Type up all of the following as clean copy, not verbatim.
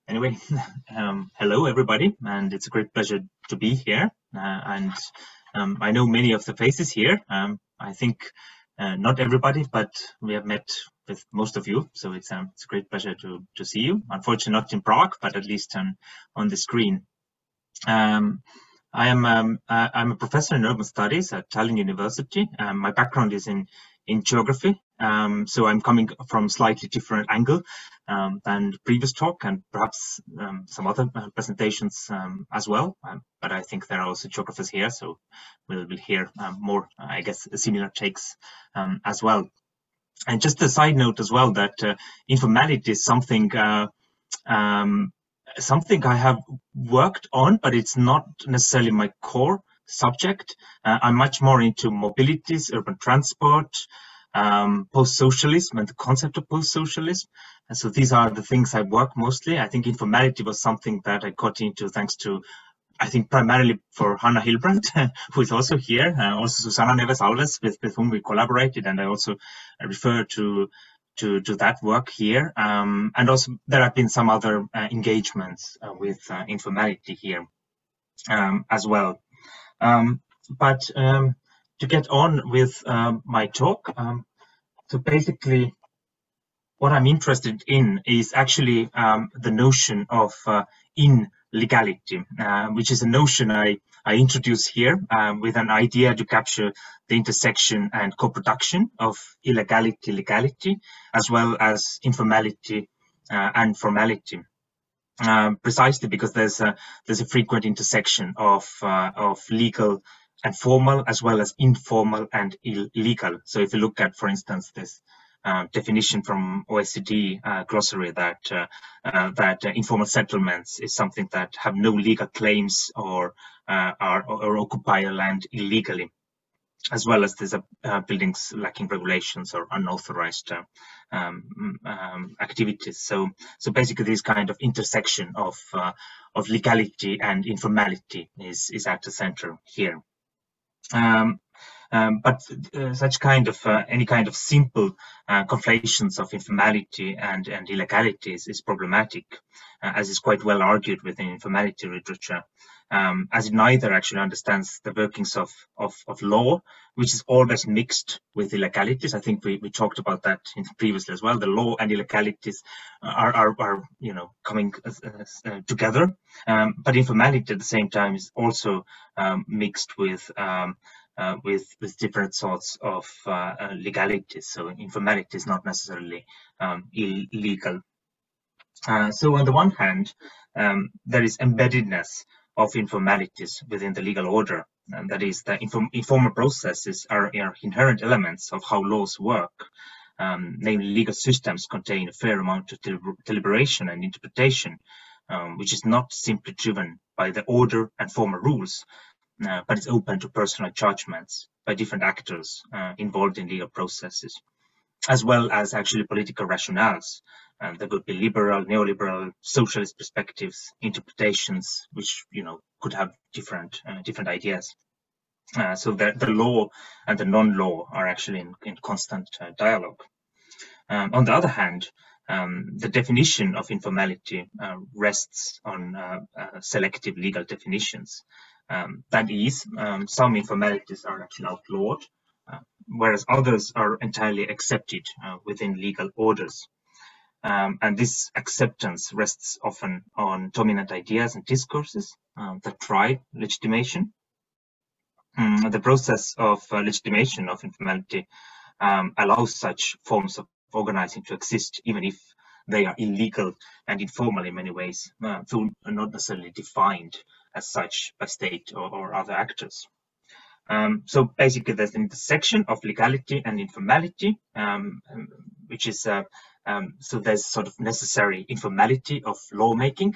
Anyway, hello everybody, and it's a great pleasure to be here. I know many of the faces here. I think not everybody, but we have met with most of you, so it's a great pleasure to see you. Unfortunately, not in Prague, but at least on the screen. I'm a professor in urban studies at Tallinn University. My background is in geography, so I'm coming from a slightly different angle than the previous talk, and perhaps some other presentations as well. But I think there are also geographers here, so we'll hear more, I guess, similar takes as well. And just a side note as well, that informality is something I have worked on, but it's not necessarily my core subject. I'm much more into mobilities, urban transport, post-socialism and the concept of post-socialism. And so these are the things I work mostly. I think informality was something that I got into thanks to, I think, primarily for Hanna Hilbrand, who is also here, also Susanna Neves Alves, with whom we collaborated, and I also refer to that work here. And also there have been some other engagements with informality here as well. But to get on with my talk, so basically what I'm interested in is actually the notion of in-legality, which is a notion I introduce here with an idea to capture the intersection and co-production of illegality, legality, as well as informality and formality. Precisely because there's a frequent intersection of legal and formal, as well as informal and illegal. So if you look at, for instance, this definition from OECD glossary, that informal settlements is something that have no legal claims or occupy a land illegally, as well as there's buildings lacking regulations or unauthorized activities. So basically, this kind of intersection of legality and informality is at the center here. But such kind of any kind of simple conflations of informality and illegality is problematic, as is quite well argued within informality literature, as it neither actually understands the workings of law, which is always mixed with illegalities. I think we talked about that previously as well. The law and illegalities are coming together, but informality at the same time is also mixed with different sorts of legalities. So informality is not necessarily illegal. So on the one hand, there is embeddedness of informalities within the legal order, and that is the informal processes are inherent elements of how laws work. Namely, legal systems contain a fair amount of deliberation and interpretation, which is not simply driven by the order and formal rules, but it's open to personal judgments by different actors involved in legal processes, as well as actually political rationales. There could be liberal, neoliberal, socialist perspectives, interpretations, which could have different ideas. So the law and the non-law are actually in constant dialogue. On the other hand, the definition of informality rests on selective legal definitions. That is, some informalities are actually outlawed, whereas others are entirely accepted within legal orders. And this acceptance rests often on dominant ideas and discourses that drive legitimation. The process of legitimation of informality allows such forms of organizing to exist, even if they are illegal and informal in many ways, though not necessarily defined as such by state or other actors. So basically, there's an intersection of legality and informality, which is so there's sort of necessary informality of lawmaking.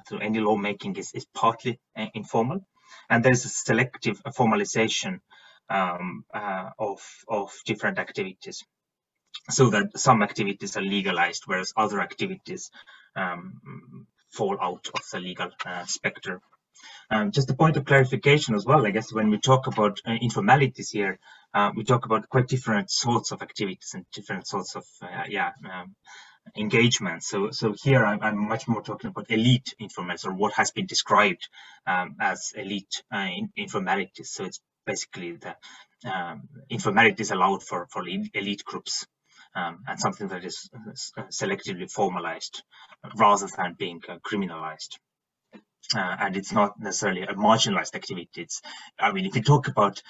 So any lawmaking is partly informal, and there's a selective formalization of different activities, so that some activities are legalized, whereas other activities fall out of the legal spectre. Just a point of clarification as well, I guess, when we talk about informalities here, we talk about quite different sorts of activities and different sorts of engagement. So here I'm much more talking about elite informalities, or what has been described as elite informalities. So it's basically the informalities allowed for elite groups, and something that is selectively formalized rather than being criminalized. And it's not necessarily a marginalized activity. I mean, if you talk about,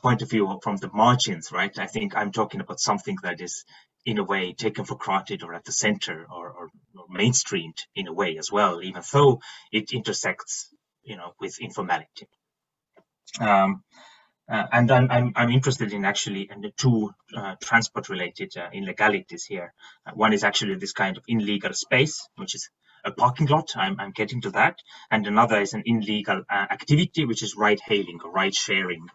point of view from the margins, right? I think I'm talking about something that is, in a way, taken for granted or at the center or mainstreamed in a way as well, even though it intersects, with informality. And I'm interested in actually in the two transport-related illegalities here. One is actually this kind of illegal space, which is a parking lot. I'm getting to that. And another is an illegal activity, which is ride-hailing or ride-sharing.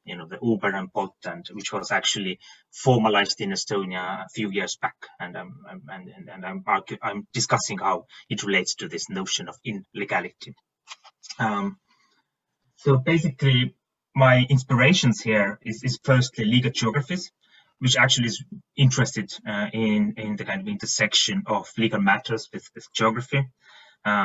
The Uber and Bolt, and which was actually formalized in Estonia a few years back. And I'm discussing how it relates to this notion of in-legality. So basically, my inspirations here is firstly legal geographies, which actually is interested in the kind of intersection of legal matters with geography.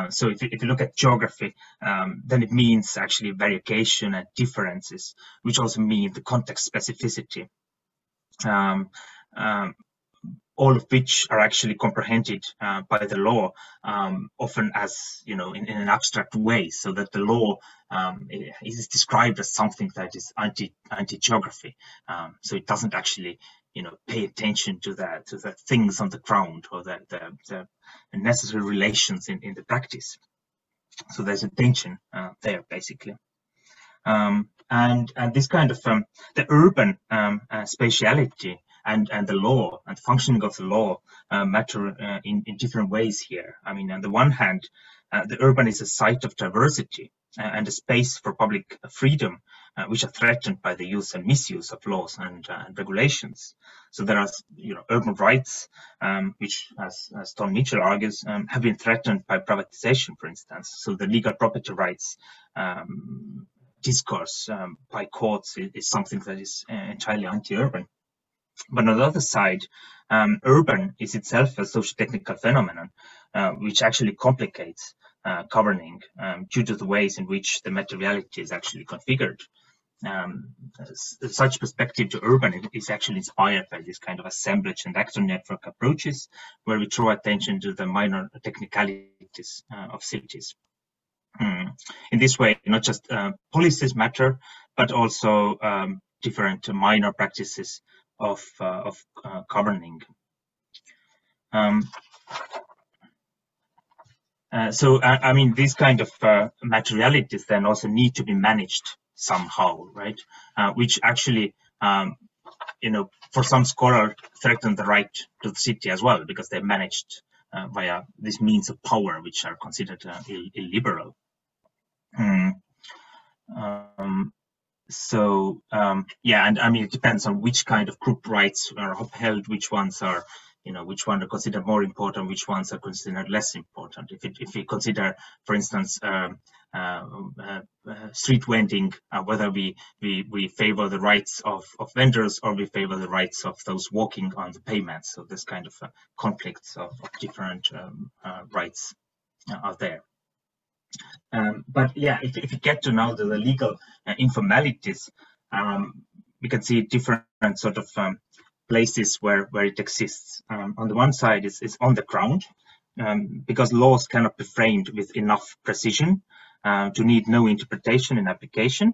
So if you look at geography, then it means actually variegation and differences, which also mean the context specificity. All of which are actually comprehended by the law, often as, in an abstract way, so that the law is described as something that is anti-geography. So it doesn't actually, pay attention to the things on the ground or the necessary relations in the practice. So there's a tension there, basically. And this kind of the urban spatiality and the law and functioning of the law matter in different ways here. I mean, on the one hand, the urban is a site of diversity and a space for public freedom, which are threatened by the use and misuse of laws and regulations. So there are, urban rights, which, as Tom Mitchell argues, have been threatened by privatization, for instance. So the legal property rights discourse by courts is something that is entirely anti-urban. But on the other side, urban is itself a socio-technical phenomenon, which actually complicates governing due to the ways in which the materiality is actually configured. Such perspective to urban is actually inspired by this kind of assemblage and actor network approaches, where we draw attention to the minor technicalities of cities. In this way, not just policies matter, but also different minor practices of governing. So, I mean, these kind of materialities then also need to be managed somehow, right? Which actually, for some scholar, threaten the right to the city as well, because they're managed via these means of power, which are considered illiberal. Yeah, and I mean, it depends on which kind of group rights are upheld, which ones are, which ones are considered more important, which ones are considered less important. If we consider, for instance, street vending, whether we favor the rights of vendors or we favor the rights of those walking on the pavement. So this kind of conflicts of different rights are there. But yeah, if you get to know the legal informalities, we can see different sort of places where it exists. On the one side is on the ground, because laws cannot be framed with enough precision to need no interpretation and application.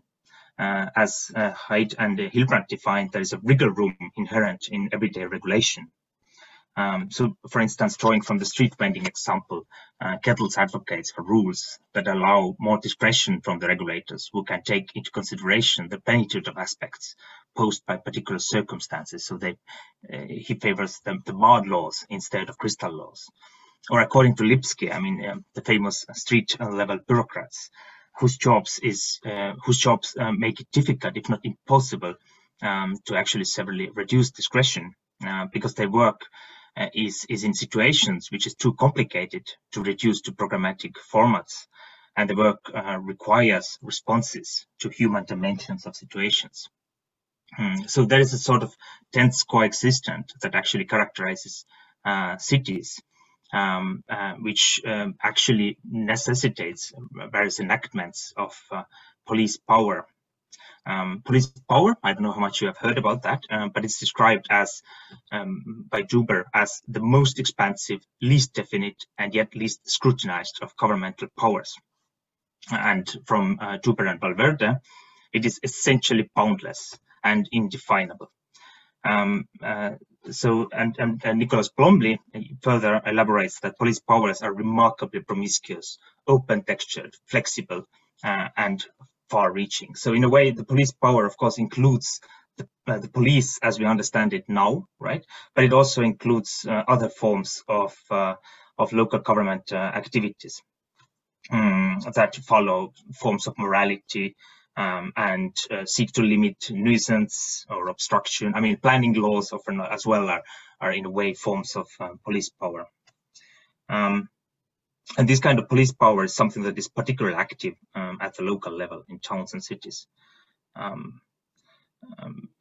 As Hyde and Hilbrand defined, there is a wriggle room inherent in everyday regulation. So, for instance, drawing from the street vending example, Kettles advocates for rules that allow more discretion from the regulators, who can take into consideration the plenitude of aspects posed by particular circumstances. So he favors the hard laws instead of crystal laws. Or according to Lipsky, I mean, the famous street-level bureaucrats, whose jobs make it difficult, if not impossible, to actually severely reduce discretion, because their work is in situations which is too complicated to reduce to programmatic formats, and the work requires responses to human dimensions of situations. So there is a sort of tense coexistence that actually characterizes cities, which actually necessitates various enactments of police power. Police power, I don't know how much you have heard about that, but it's described as by Duber as the most expansive, least definite, and yet least scrutinized of governmental powers. And from Duber and Valverde, it is essentially boundless and indefinable. Nicholas Blomley further elaborates that police powers are remarkably promiscuous, open-textured, flexible, and far-reaching. So in a way, the police power, of course, includes the police as we understand it now, right? But it also includes other forms of local government activities that follow forms of morality and seek to limit nuisance or obstruction. I mean, planning laws often as well are in a way forms of police power. And this kind of police power is something that is particularly active at the local level in towns and cities.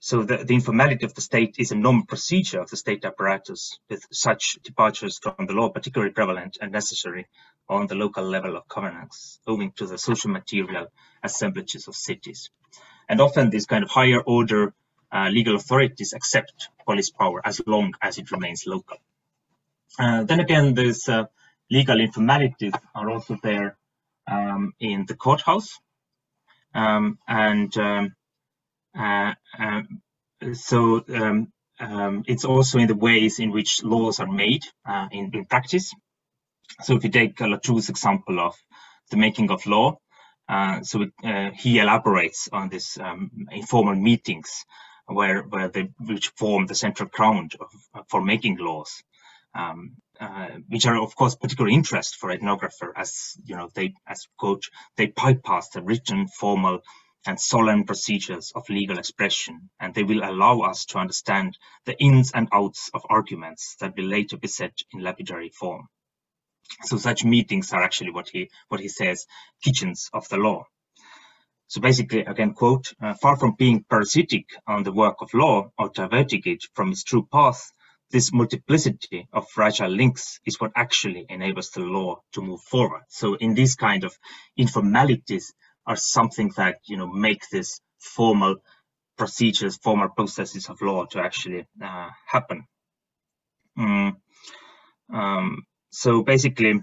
So the informality of the state is a normal procedure of the state apparatus, with such departures from the law particularly prevalent and necessary on the local level of governance, owing to the social material assemblages of cities. And often these kind of higher order legal authorities accept police power as long as it remains local. Then again, there's legal informalities are also there in the courthouse. It's also in the ways in which laws are made in practice. So if you take Latou's example of the making of law, he elaborates on this informal meetings which form the central ground for making laws. Which are of course particular interest for ethnographer, as you know, they bypass the written, formal, and solemn procedures of legal expression, and they will allow us to understand the ins and outs of arguments that will later be set in lapidary form. So such meetings are actually what he says, kitchens of the law. So basically, again, quote, far from being parasitic on the work of law or diverting it from its true path, this multiplicity of fragile links is what actually enables the law to move forward. So in these kind of informalities are something that, you know, make this formal procedures, formal processes of law to actually happen. So basically,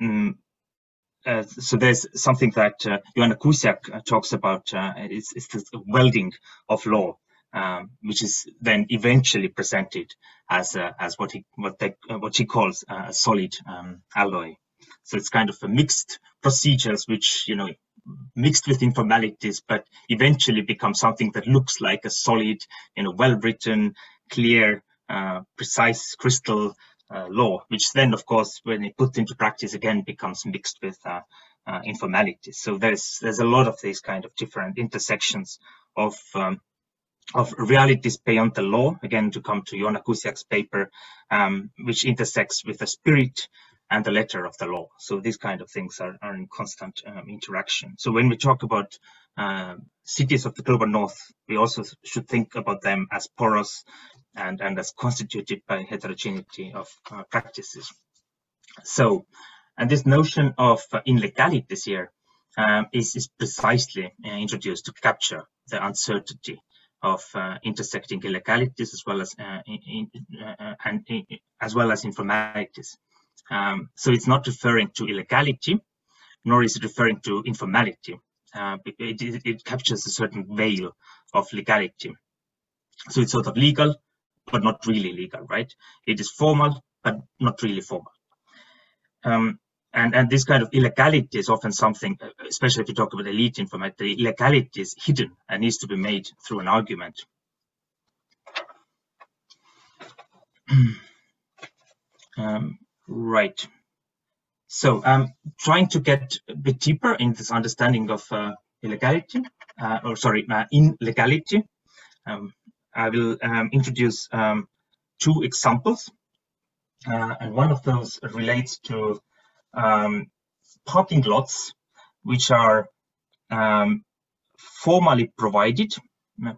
so there's something that Joanna Kusiak talks about, it's this welding of law. Which is then eventually presented as what she calls a solid alloy. So it's kind of a mixed procedures, which, you know, mixed with informalities, but eventually become something that looks like a solid, you know, well-written, clear, precise, crystal law, which then, of course, when it put into practice again, becomes mixed with informalities. So there's a lot of these kind of different intersections of realities beyond the law, again, to come to Joanna Kusiak's paper, which intersects with the spirit and the letter of the law. So these kind of things are in constant interaction. So when we talk about cities of the global north, we also should think about them as porous and as constituted by heterogeneity of practices. So, and this notion of in-legalities here is precisely introduced to capture the uncertainty of intersecting illegalities as well as informalities. So it's not referring to illegality, nor is it referring to informality. It captures a certain veil of legality. So it's sort of legal, but not really legal, right? It is formal, but not really formal. And this kind of illegality is often something, especially if you talk about elite informality, the illegality is hidden and needs to be made through an argument. Right. So trying to get a bit deeper in this understanding of in-legality, I will introduce two examples. And one of those relates to parking lots, which are formally provided,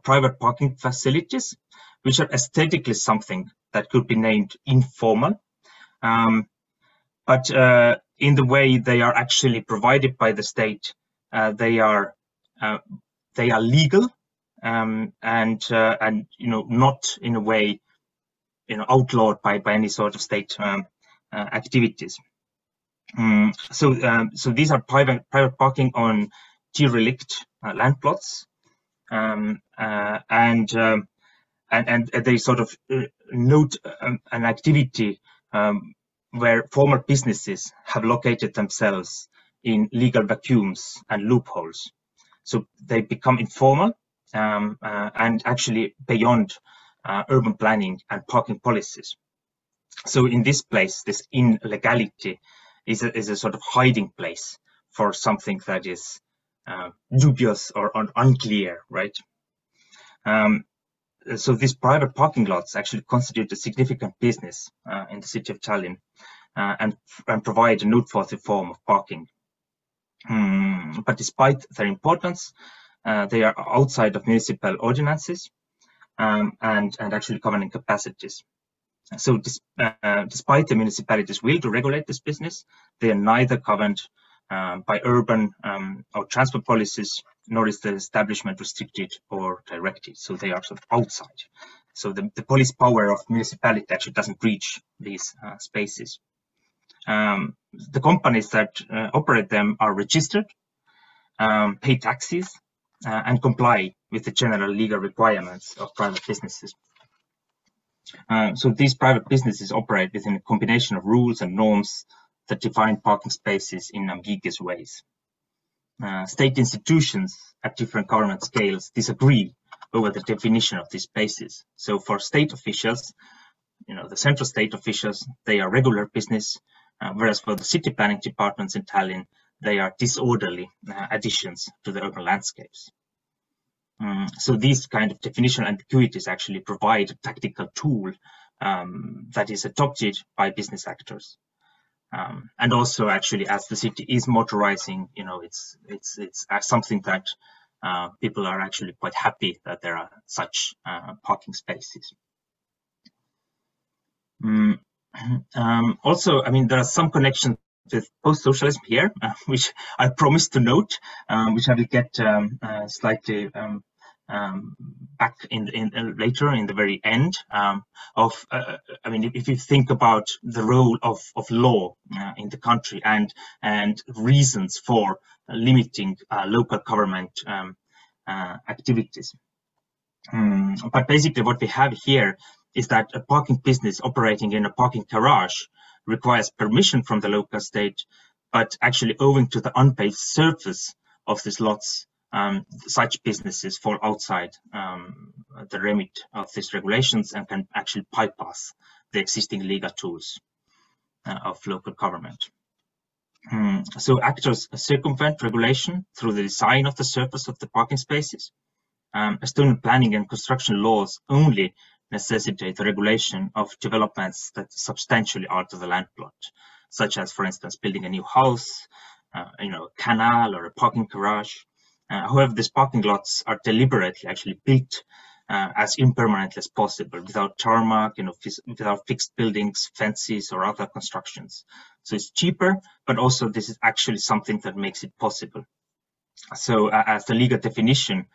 private parking facilities, which are aesthetically something that could be named informal, but in the way they are actually provided by the state, they are legal, and not in a way outlawed by any sort of state activities. So these are private parking on derelict land plots, and they sort of note an activity where formal businesses have located themselves in legal vacuums and loopholes. So they become informal and actually beyond urban planning and parking policies. So in this place, this in-legality is a sort of hiding place for something that is dubious or unclear, right? So these private parking lots actually constitute a significant business in the city of Tallinn and provide a noteworthy form of parking. But despite their importance, they are outside of municipal ordinances and actually governing capacities. So despite the municipalities' will to regulate this business, they are neither governed by urban or transport policies, nor is the establishment restricted or directed. So they are sort of outside. So the police power of municipality actually doesn't reach these spaces. The companies that operate them are registered, pay taxes, and comply with the general legal requirements of private businesses. So these private businesses operate within a combination of rules and norms that define parking spaces in ambiguous ways. State institutions at different government scales disagree over the definition of these spaces. So for state officials, the central state officials, they are regular business, whereas for the city planning departments in Tallinn, they are disorderly additions to the urban landscapes. So these kind of definitional ambiguities actually provide a tactical tool that is adopted by business actors. And also actually, as the city is motorizing, it's something that people are actually quite happy that there are such parking spaces. Also, I mean, there are some connections with post-socialism here, which I promised to note, which I will get slightly back in later in the very end of. I mean, if you think about the role of law in the country and reasons for limiting local government activities, but basically what we have here is that a parking business operating in a parking garage requires permission from the local state, but actually owing to the unpaved surface of these lots, such businesses fall outside the remit of these regulations and can actually bypass the existing legal tools of local government. So actors circumvent regulation through the design of the surface of the parking spaces. Estonian planning and construction laws only necessitate the regulation of developments that substantially alter the land plot, such as, for instance, building a new house, a canal or a parking garage. However, these parking lots are deliberately actually built as impermanently as possible, without tarmac, without fixed buildings, fences, or other constructions. So it's cheaper, but also this is actually something that makes it possible. So as the legal definition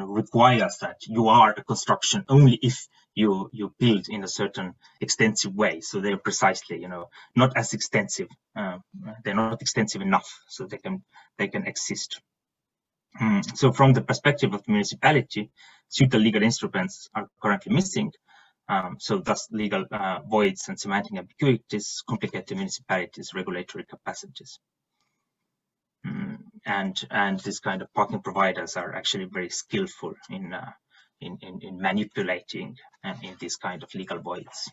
requires that you are a construction only if you build in a certain extensive way. So they're precisely, not as extensive. They're not extensive enough, so they can exist. So from the perspective of the municipality, suitable legal instruments are currently missing. So thus legal voids and semantic ambiguities complicate the municipality's regulatory capacities. And this kind of parking providers are actually very skillful in manipulating in this kind of legal voids.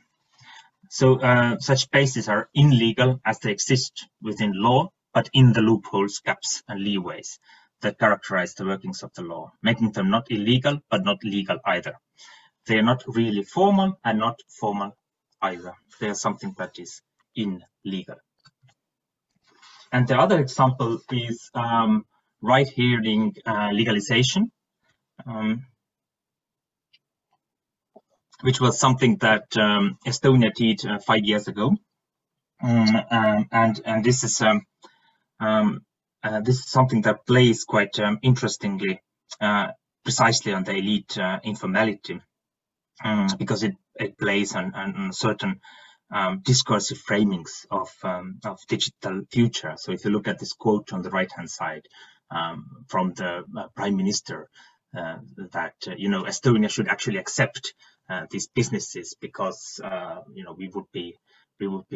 So such spaces are illegal as they exist within law, but in the loopholes, gaps, and leeways that characterize the workings of the law, making them not illegal but not legal either. They are not really formal and not formal either. They are something that is illegal. And the other example is ride-hailing legalization. which was something that Estonia did 5 years ago. And this is something that plays quite interestingly precisely on the elite informality, because it plays on certain discursive framings of digital future. So if you look at this quote on the right hand side from the Prime Minister, that Estonia should actually accept these businesses, because we would be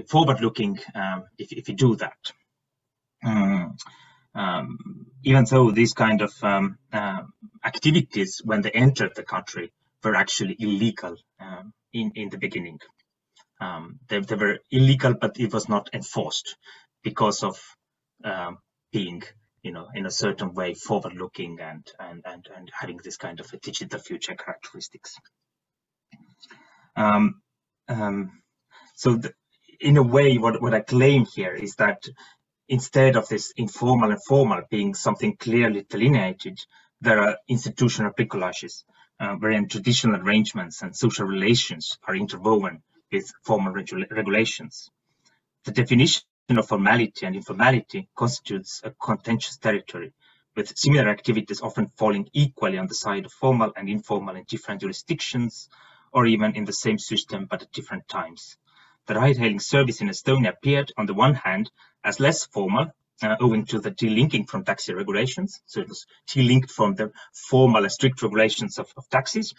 forward-looking if we do that. Even though these kind of activities, when they entered the country, were actually illegal in the beginning. They were illegal, but it was not enforced because of being, in a certain way forward-looking and having this kind of a digital future characteristics. So in a way, what I claim here is that instead of this informal and formal being something clearly delineated, there are institutional bricolages wherein traditional arrangements and social relations are interwoven with formal regulations. The definition of formality and informality constitutes a contentious territory, with similar activities often falling equally on the side of formal and informal in different jurisdictions, or even in the same system but at different times. The ride-hailing service in Estonia appeared, on the one hand, as less formal, owing to the delinking from taxi regulations. So it was delinked from the formal and strict regulations of taxis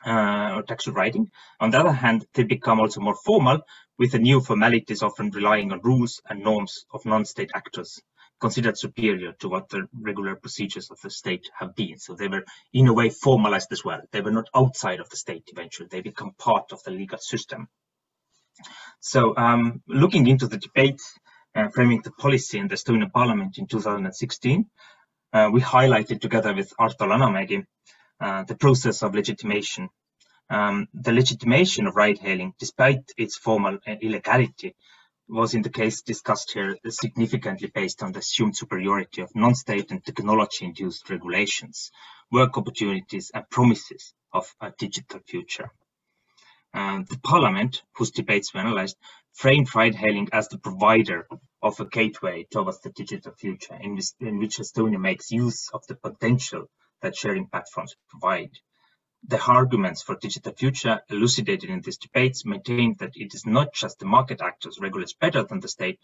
or taxi riding. On the other hand, they become also more formal, with the new formalities often relying on rules and norms of non-state actors, considered superior to what the regular procedures of the state have been. So they were, in a way, formalized as well. They were not outside of the state eventually. They become part of the legal system. So looking into the debates framing the policy in the Estonian parliament in 2016, we highlighted together with Arto Lanamägi the process of legitimation. The legitimation of ride-hailing, despite its formal illegality, was in the case discussed here significantly based on the assumed superiority of non-state and technology-induced regulations, work opportunities and promises of a digital future. The parliament, whose debates we analyzed, framed ride-hailing as the provider of a gateway towards the digital future, in which Estonia makes use of the potential that sharing platforms provide. The arguments for digital future elucidated in these debates maintain that it is not just the market actors regulate better than the state,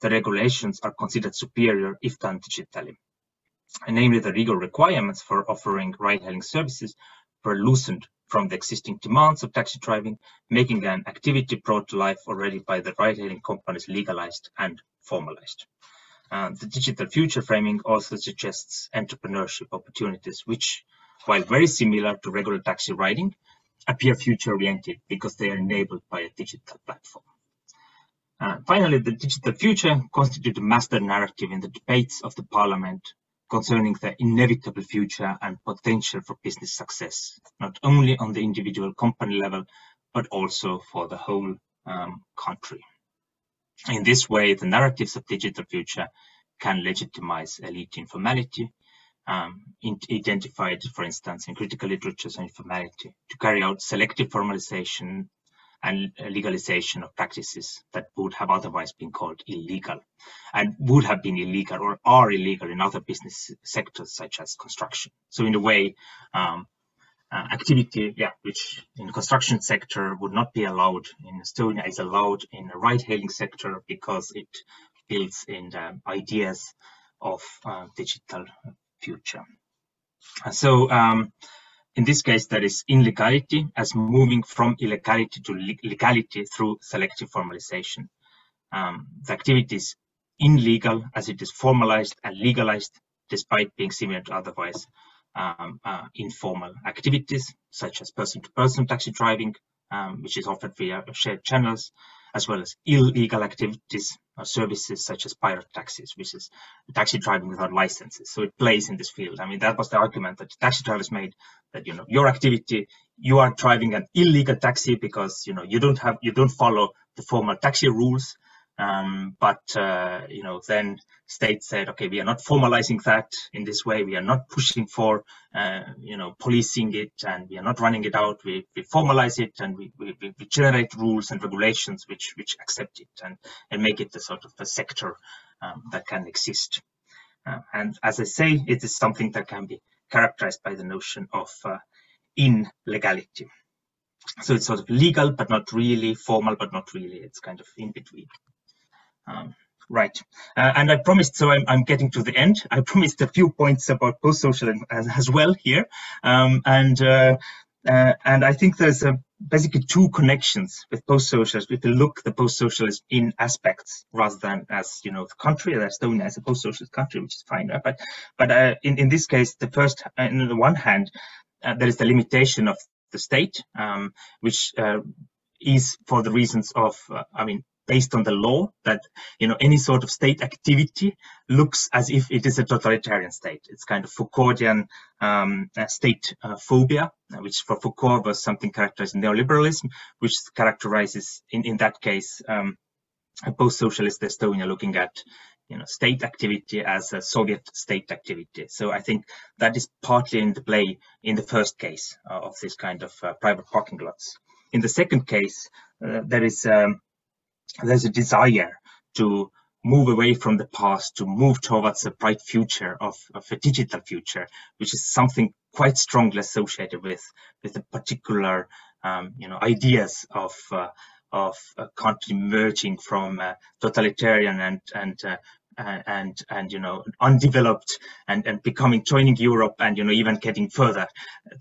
the regulations are considered superior if done digitally. And namely, the legal requirements for offering ride-hailing services were loosened from the existing demands of taxi driving, making an activity brought to life already by the ride-hailing companies legalized and formalized. The digital future framing also suggests entrepreneurship opportunities, which, while very similar to regular taxi riding, appear future-oriented because they are enabled by a digital platform. Finally, the digital future constitutes a master narrative in the debates of the parliament concerning the inevitable future and potential for business success, not only on the individual company level, but also for the whole country. In this way, the narratives of digital future can legitimize elite informality, identified, for instance, in critical literatures on informality, to carry out selective formalization and legalization of practices that would have otherwise been called illegal, and would have been illegal or are illegal in other business sectors such as construction. So in a way, activity, which in the construction sector would not be allowed in Estonia is allowed in the ride-hailing sector because it builds in the ideas of digital future. So in this case, that is in-legality as moving from illegality to legality through selective formalization. The activity is illegal as it is formalized and legalized, despite being similar to otherwise informal activities, such as person-to-person taxi driving, which is offered via shared channels, as well as illegal activities or services such as pirate taxis, which is taxi driving without licenses. So it plays in this field. I mean, that was the argument that taxi drivers made, that your activity, you are driving an illegal taxi because you don't follow the formal taxi rules, But then states said, okay, we are not formalizing that in this way. We are not pushing for policing it, and we are not running it out. We formalize it, and we generate rules and regulations which accept it and make it a sort of a sector that can exist. And as I say, it is something that can be characterized by the notion of in-legality. So it's sort of legal, but not really, formal, but not really. It's kind of in between. Right. And I promised, so I'm getting to the end. I promised a few points about post-socialism as well here. And I think there's basically two connections with post-socialism. If you look at the post-socialism in aspects rather than as, the country, Estonia as a post-socialist country, which is fine. But in this case, the first, on the one hand, there is the limitation of the state, which is for the reasons of, based on the law, that any sort of state activity looks as if it is a totalitarian state. It's kind of Foucauldian state phobia, which for Foucault was something characterized in neoliberalism, which characterizes in that case a post-socialist Estonia looking at state activity as a Soviet state activity. So I think that is partly in the play in the first case of this kind of private parking lots. In the second case, there's a desire to move away from the past, to move towards a bright future of a digital future, which is something quite strongly associated with the particular ideas of a country merging from totalitarian and undeveloped and joining Europe and even getting further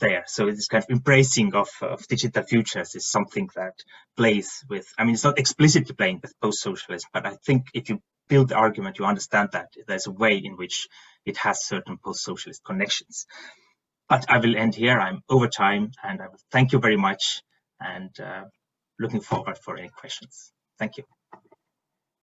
there. So this kind of embracing of digital futures is something that plays with, it's not explicitly playing with post-socialism, but I think if you build the argument, you understand that there's a way in which it has certain post-socialist connections. But I will end here. I'm over time, and I will thank you very much, and looking forward for any questions. Thank you.